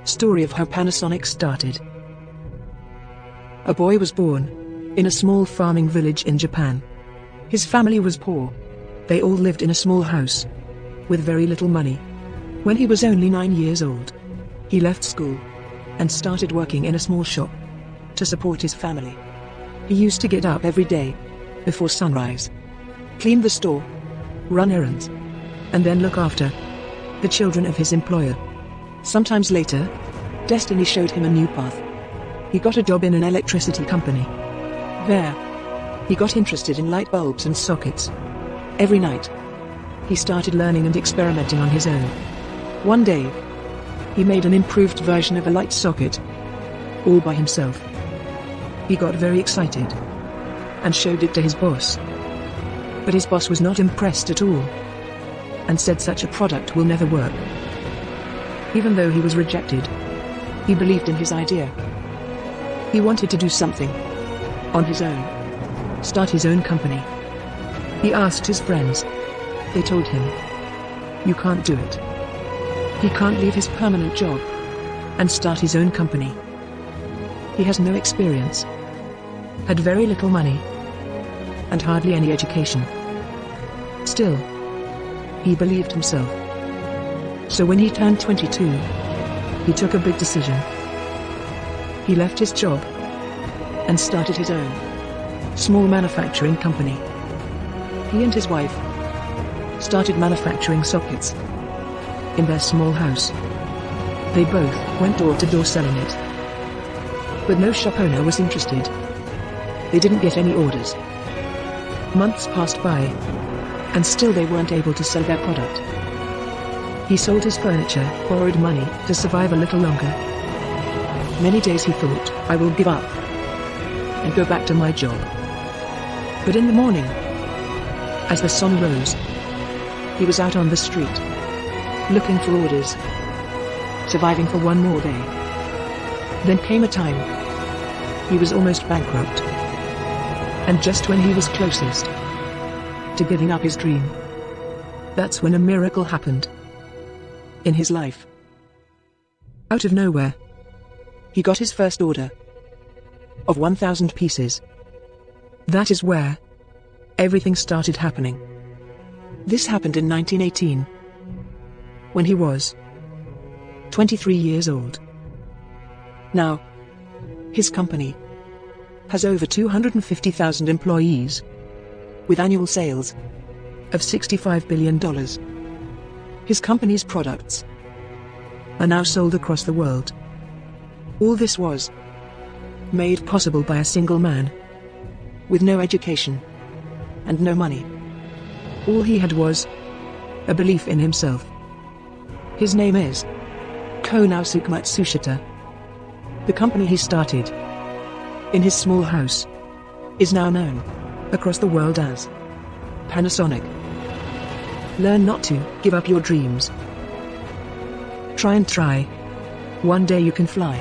Story of how Panasonic started. A boy was born in a small farming village in Japan. His family was poor. They all lived in a small house with very little money. When he was only 9 years old, he left school and started working in a small shop to support his family. He used to get up every day before sunrise, clean the store, run errands, and then look after the children of his employer. Sometimes later, destiny showed him a new path. He got a job in an electricity company. There, he got interested in light bulbs and sockets. Every night, he started learning and experimenting on his own. One day, he made an improved version of a light socket, all by himself. He got very excited and showed it to his boss. But his boss was not impressed at all and said such a product will never work. Even though he was rejected, he believed in his idea. He wanted to do something on his own, start his own company. He asked his friends. They told him, "You can't do it. He can't leave his permanent job and start his own company. He has no experience, had very little money, and hardly any education." Still, he believed himself. So when he turned 22, he took a big decision. He left his job and started his own small manufacturing company. He and his wife started manufacturing sockets in their small house. They both went door to door selling it. But no shop owner was interested. They didn't get any orders. Months passed by, and still they weren't able to sell their product. He sold his furniture, borrowed money to survive a little longer. Many days he thought, "I will give up and go back to my job." But in the morning, as the sun rose, he was out on the street, looking for orders, surviving for one more day. Then came a time he was almost bankrupt. And just when he was closest to giving up his dream, that's when a miracle happened in his life. Out of nowhere, he got his first order of 1,000 pieces. That is where everything started happening. This happened in 1918, when he was 23 years old. Now, his company has over 250,000 employees, with annual sales of $65 billion. His company's products are now sold across the world. All this was made possible by a single man with no education and no money. All he had was a belief in himself. His name is Konosuke Matsushita. The company he started in his small house is now known across the world as Panasonic. Learn not to give up your dreams. Try and try. One day you can fly.